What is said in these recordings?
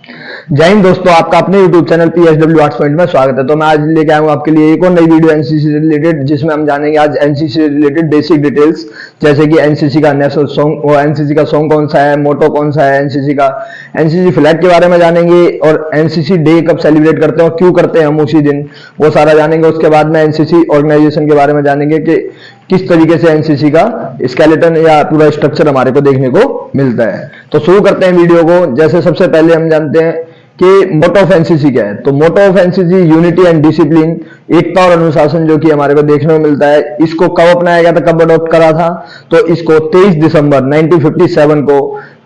जय हिंद दोस्तों, आपका अपने YouTube channel PSW arts point में स्वागत है। तो मैं आज लेके आया हूँ आपके लिए एक और नई वीडियो एनसीसी से रिलेटेड, जिसमें हम जानेंगे आज एनसीसी से रिलेटेड बेसिक डिटेल्स, जैसे कि एनसीसी का नेशनल सॉन्ग और एनसीसी का सॉन्ग कौन सा है, मोटो कौन सा है एनसीसी का, एनसीसी फ्लैग के बारे में जानेंगे और एनसीसी डे कब सेलिब्रेट करते हैं और क्यों करते हैं हम उसी दिन, वो सारा जानेंगे। उसके बाद में एनसीसी ऑर्गेनाइजेशन के बारे में जानेंगे कि किस तरीके से एनसीसी का स्केलेटन या पूरा स्ट्रक्चर हमारे को देखने को मिलता है। तो शुरू करते हैं वीडियो को। जैसे सबसे पहले हम जानते हैं कि मोटो ऑफ एनसीसी क्या है। तो motto of NCC unity and discipline, एकता और अनुशासन, जो कि हमारे को देखने को मिलता है। इसको कब अपनाया गया था, कब अडॉप्ट करा था? तो इसको 23 दिसंबर 1957 को,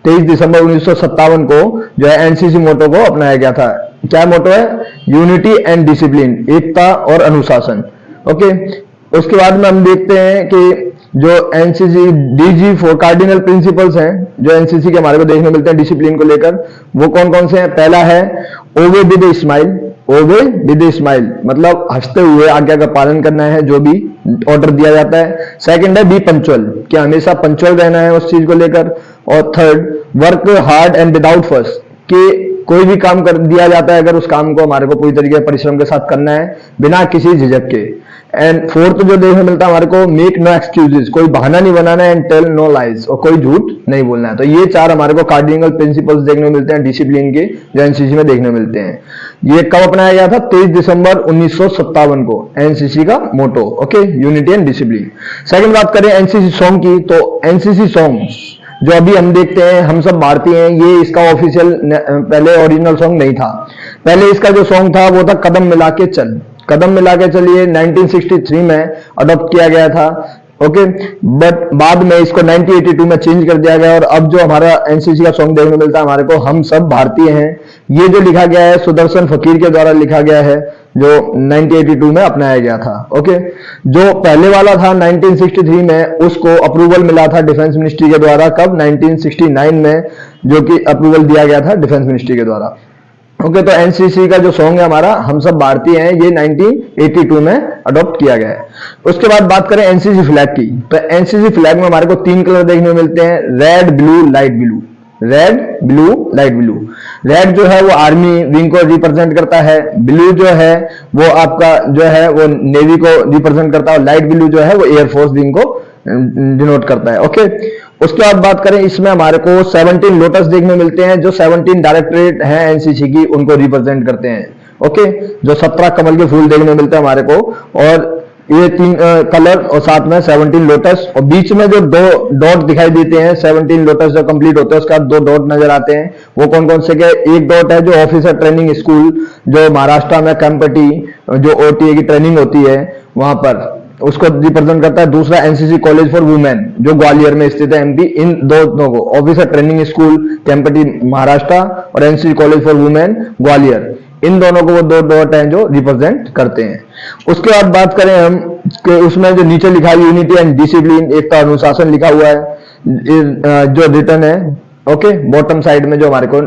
23 दिसंबर 1957 को जो है एनसीसी मोटो को अपनाया गया था। क्या मोटो है? यूनिटी एंड डिसिप्लिन, एकता और अनुशासन। ओके, उसके बाद में हम देखते हैं कि जो NCC DG four cardinal principles हैं जो एनसीसी के हमारे को देखने मिलते हैं डिसिप्लिन को लेकर, वो कौन कौन से हैं? पहला है obey with a smile. Obey with a smile मतलब हंसते हुए आज्ञा का पालन करना है जो भी ऑर्डर दिया जाता है। सेकंड है बी पंक्चुअल, क्या हमेशा पंक्चुअल रहना है उस चीज को लेकर। और third, work hard and without first, कि कोई भी काम कर दिया जाता है अगर उस काम को हमारे को पूरी तरीके से परिश्रम के साथ करना है बिना किसी झिझक के। एंड फोर्थ जो देखने मिलता है हमारे को, मेक नो एक्सक्यूजेस, कोई बहाना नहीं बनाना है। एंड टेल नो लाइज, और कोई झूठ नहीं बोलना है। तो ये चार हमारे को कार्डिनल प्रिंसिपल्स देखने को मिलते हैं डिसिप्लिन के, जो एनसीसी में देखने मिलते हैं। ये कब अपनाया गया था? 23 दिसंबर 1957 को एनसीसी का motto. Okay, unity and discipline. Second बात करें एनसीसी सॉन्ग की, तो एनसीसी सॉन्ग जो अभी हम देखते हैं हम सब भारतीय हैं, ये इसका ऑफिशियल पहले ओरिजिनल सॉन्ग नहीं था। पहले इसका जो सॉन्ग था वो था कदम मिला के चल। कदम मिला के चल ये 1963 में अडॉप्ट किया गया था। ओके, बट बाद में इसको 1982 में चेंज कर दिया गया और अब जो हमारा एनसीसी का सॉन्ग देखने को मिलता है हमारे को, हम सब भारतीय हैं, ये जो लिखा गया है सुदर्शन फकीर के द्वारा लिखा गया है, जो 1982 में अपनाया गया था। ओके, जो पहले वाला था 1963 में, उसको अप्रूवल मिला था डिफेंस मिनिस्ट्री के द्वारा। कब? 1969 में, जो कि अप्रूवल दिया गया था डिफेंस मिनिस्ट्री के द्वारा। ओके, तो एनसीसी का जो सॉन्ग है हमारा, हम सब भारतीय हैं, ये 1982 में अडॉप्ट किया गया है। उसके बाद बात करें एनसीसी फ्लैग की, तो एनसीसी फ्लैग में हमारे को 3 कलर देखने को मिलते हैं, red, blue, light blue. Red, blue, light blue. Red जो है वो आर्मी विंग को रिप्रेजेंट करता है, ब्लू जो है वो आपका जो है वो नेवी को रिप्रेजेंट करता है, लाइट ब्लू जो है वो एयरफोर्स विंग को डिनोट करता है। ओके, उसके बाद बात करें, इसमें हमारे को 17 लोटस देखने मिलते हैं, जो 17 डायरेक्टरेट हैं एनसीसी की, उनको रिप्रेजेंट करते हैं। ओके, जो 17 कमल के फूल देखने मिलते हैं हमारे को, और ये 3 कलर और साथ में 17 लोटस, और बीच में जो 2 डॉट दिखाई देते हैं, 17 लोटस जो कंप्लीट होते हैं उसका 2 डॉट नजर आते हैं, वो कौन कौन से के? एक डॉट है जो ऑफिसर ट्रेनिंग स्कूल, जो महाराष्ट्र में कैंपटी जो ओटीए की ट्रेनिंग होती है वहां पर, उसको रिप्रेजेंट करता है। दूसरा एनसीसी कॉलेज फॉर वुमेन, जो ग्वालियर में स्थित है एमपी। इन दोनों को, officer training school Kamptee Maharashtra और NCC college for women Gwalior, इन दोनों को वो 2 डॉट हैं जो रिप्रेजेंट करते हैं। उसके बाद बात करें हम कि उसमें जो नीचे लिखा है यूनिटी एंड डिसिप्लिन, एकता अनुशासन लिखा हुआ है जो रिटर्न है। ओके, बॉटम साइड में जो हमारे को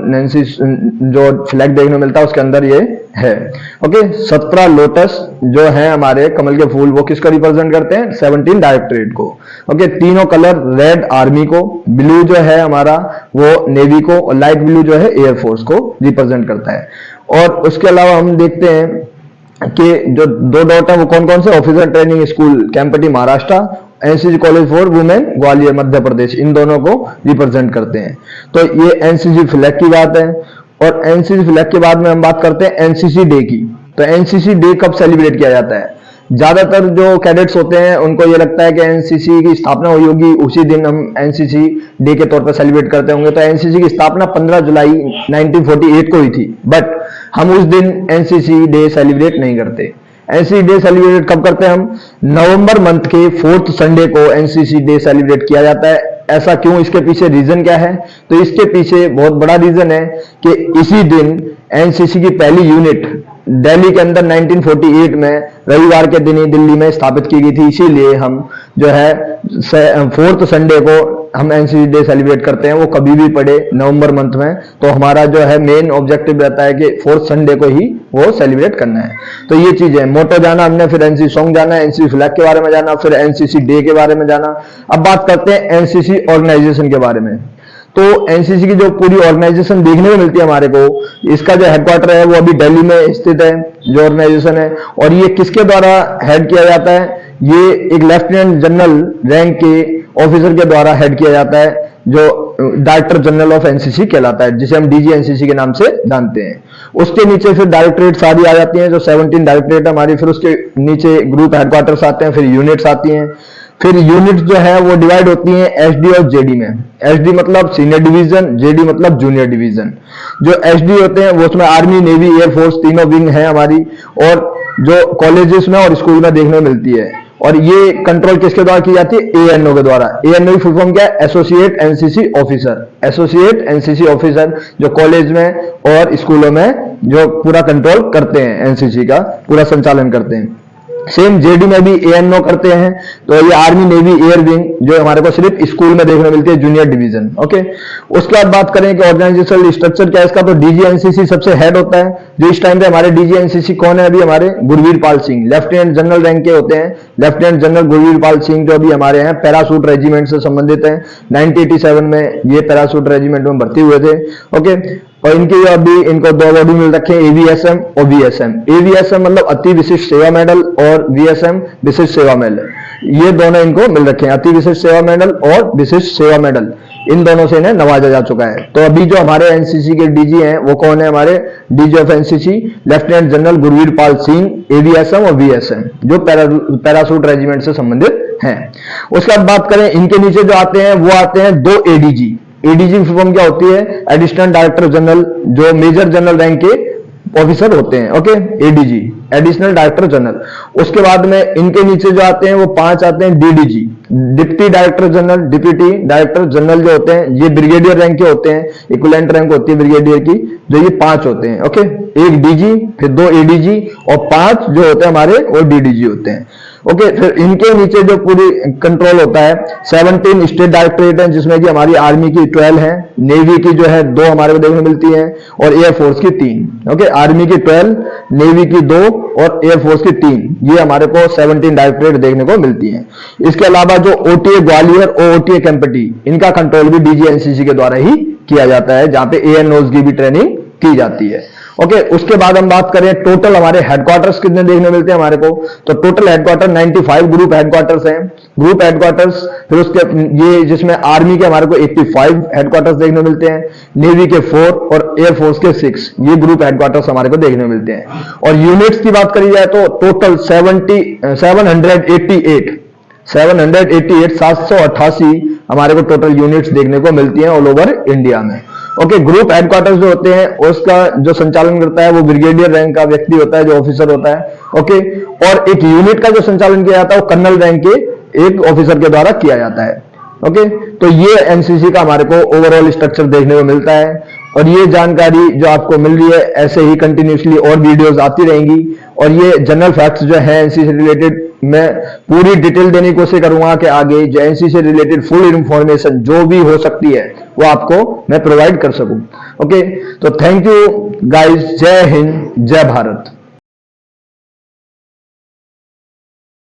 जो फ्लैग देखने मिलता है उसके अंदर ये है। ओके, 17 लोटस जो है हमारे कमल के फूल, वो किसको रिप्रेजेंट करते हैं? 17 डायरेक्टरेट को। ओके, तीनों कलर, रेड आर्मी को, ब्लू जो है हमारा वो नेवी को, और लाइट ब्लू जो है एयरफोर्स को रिप्रेजेंट करता है। और उसके अलावा हम देखते हैं कि जो 2 डॉट है वो कौन कौन से? Officer training school Kamptee Maharashtra, NCC college for women Gwalior Madhya Pradesh, इन दोनों को रिप्रेजेंट करते हैं। तो ये एनसीसी फ्लैग की बात है। और एनसीसी फ्लैग के बाद में हम बात करते हैं एनसीसी डे की। तो एनसीसी डे कब सेलिब्रेट किया जाता है? ज्यादातर जो कैडेट्स होते हैं उनको ये लगता है कि एनसीसी की स्थापना हुई होगी उसी दिन हम एनसीसी डे के तौर पर सेलिब्रेट करते होंगे। तो एनसीसी की स्थापना 15 जुलाई 1948 को हुई थी, बट हम उस दिन एनसीसी डे सेलिब्रेट नहीं करते। एनसीसी डे सेलिब्रेट कब करते हैं हम? नवंबर मंथ के 4th संडे को एनसीसी डे सेलिब्रेट किया जाता है। ऐसा क्यों? इसके पीछे रीजन क्या है? तो इसके पीछे बहुत बड़ा रीजन है कि इसी दिन एनसीसी की पहली यूनिट दिल्ली के अंदर 1948 में रविवार के दिन ही दिल्ली में स्थापित की गई थी। इसीलिए हम जो है 4th संडे को हम एनसीसी डे सेलिब्रेट करते हैं, वो कभी भी पड़े नवंबर मंथ में। तो हमारा जो है मेन ऑब्जेक्टिव रहता है कि 4th संडे को ही वो सेलिब्रेट करना है। तो ये चीज है, मोटो जाना हमने, फिर एनसीसी सॉन्ग जाना, एनसीसी फ्लैग के बारे में जाना, फिर एनसीसी डे के बारे में जाना। अब बात करते हैं एनसीसी ऑर्गेनाइजेशन के बारे में। तो एनसीसी की जो पूरी ऑर्गेनाइजेशन देखने को मिलती है हमारे को, इसका जो हेडक्वार्टर है वो अभी दिल्ली में स्थित है, जो ऑर्गेनाइजेशन है। और ये किसके द्वारा हेड किया जाता है? ये एक लेफ्टिनेंट जनरल रैंक के ऑफिसर के द्वारा हेड किया जाता है, जो डायरेक्टर जनरल ऑफ एनसीसी कहलाता है, जिसे हम डीजी एनसीसी के नाम से जानते हैं। उसके नीचे फिर डायरेक्टरेट सारी आ जाती हैं, जो 17 डायरेक्टरेट हमारी, फिर उसके नीचे ग्रुप हेडक्वार्टर्स आते हैं, फिर यूनिट्स आती हैं। फिर यूनिट जो है वो डिवाइड होती हैं एसडी और जेडी में। एसडी मतलब सीनियर डिवीजन, जेडी मतलब जूनियर डिवीजन। जो एसडी होते हैं वो उसमें आर्मी, नेवी, एयरफोर्स तीनों विंग है हमारी, और जो कॉलेजेस में और स्कूल में देखने मिलती है। और ये कंट्रोल किसके द्वारा की जाती है? एएनओ के द्वारा। एएनओ की फुल फॉर्म क्या है? Associate NCC officer. Associate NCC officer जो कॉलेज में और स्कूलों में जो पूरा कंट्रोल करते हैं, एनसीसी का पूरा संचालन करते हैं। सेम जेडी में भी एएनओ करते हैं। तो ये आर्मी, नेवी, एयर विंग जो हमारे को सिर्फ स्कूल में देखने मिलती है, जूनियर डिवीजन। ओके, उसके बाद बात करें कि ऑर्गेनाइजेशनल स्ट्रक्चर क्या है इसका, तो डीजी एनसीसी सबसे हेड होता है। जो इस टाइम पे हमारे डीजी एनसीसी कौन है? अभी हमारे Gurvir Pal Singh, lieutenant general rank के होते हैं। लेफ्टिनेंट जनरल गुरवीर पाल सिंह जो अभी हमारे हैं पैरासूट रेजिमेंट से संबंधित है। 1987 में ये पैरासूट रेजिमेंट में भर्ती हुए थे। ओके, और इनकी अभी इनको दो अवार्ड मिल रखे हैं, एवीएसएम और वीएसएम। एवीएसएम मतलब अति विशिष्ट सेवा मेडल, और वीएसएम विशिष्ट सेवा मेडल। ये दोनों इनको मिल रखे हैं, अति विशिष्ट सेवा मेडल और विशिष्ट सेवा मेडल। इन दोनों से इन्हें नवाजा जा चुका है। तो अभी जो हमारे एनसीसी के डीजी हैं वो कौन है? हमारे DG of NCC lieutenant general Gurvir Pal Singh, AVSM और वीएसएम, जो पैरासूट रेजिमेंट से संबंधित हैं। उसके बाद बात करें इनके नीचे जो आते हैं, वो आते हैं 2 एडीजी। एडीजी की फॉर्म क्या होती है? एडिशनल डायरेक्टर जनरल, जो मेजर जनरल रैंक के ऑफिसर होते हैं। Okay, ADG, additional director general. उसके बाद में इनके नीचे जो आते हैं वो 5 आते हैं DDG, deputy director general, deputy director general जो होते हैं ये ब्रिगेडियर रैंक के होते हैं, इक्विवेलेंट रैंक होती है ब्रिगेडियर की, जो ये 5 होते हैं। ओके, एक डीजी, फिर 2 एडीजी और 5 जो होते हैं हमारे वो डीडीजी होते हैं। ओके, फिर इनके नीचे जो पूरी कंट्रोल होता है 17 स्टेट डायरेक्टरेट है, जिसमें कि हमारी आर्मी की 12 है, नेवी की जो है 2 हमारे को देखने मिलती है, और एयरफोर्स की 3। ओके, आर्मी की 12, नेवी की 2 और एयरफोर्स की 3, ये हमारे को 17 डायरेक्टरेट देखने को मिलती है। इसके अलावा जो ओटीए ग्वालियर और ओटीए कैंपटी, इनका कंट्रोल भी डीजी एनसीसी के द्वारा ही किया जाता है, जहां पे एएनओज की भी ट्रेनिंग की जाती है। ओके, उसके बाद हम बात करें टोटल हमारे हेडक्वार्टर्स कितने देखने मिलते हैं हमारे को, तो टोटल हेडक्वार्टर 95 ग्रुप हेडक्वार्टर्स हैं। ग्रुप हेडक्वार्टर्स, फिर उसके ये जिसमें आर्मी के हमारे को 85 हेडक्वार्टर्स देखने मिलते हैं, नेवी के 4 और एयरफोर्स के 6, ये ग्रुप हेडक्वार्टर्स हमारे को देखने मिलते हैं। और यूनिट्स की बात करी जाए तो टोटल 788 हमारे को टोटल यूनिट्स देखने को मिलती हैं ऑल ओवर इंडिया में। ओके, ग्रुप हेडक्वार्टर्स जो होते हैं उसका जो संचालन करता है वो ब्रिगेडियर रैंक का व्यक्ति होता है, जो ऑफिसर होता है। ओके, और एक यूनिट का जो संचालन किया जाता है वो कर्नल रैंक के एक ऑफिसर के द्वारा किया जाता है। ओके, तो ये एनसीसी का हमारे को ओवरऑल स्ट्रक्चर देखने को मिलता है। और ये जानकारी जो आपको मिल रही है, ऐसे ही कंटिन्यूसली और वीडियोस आती रहेंगी। और ये जनरल फैक्ट्स जो है एनसीसी से रिलेटेड, मैं पूरी डिटेल देने की कोशिश करूंगा कि आगे जो एनसीसी से रिलेटेड फुल इंफॉर्मेशन जो भी हो सकती है वो आपको मैं प्रोवाइड कर सकूं। ओके, तो थैंक यू गाइस, जय हिंद, जय भारत।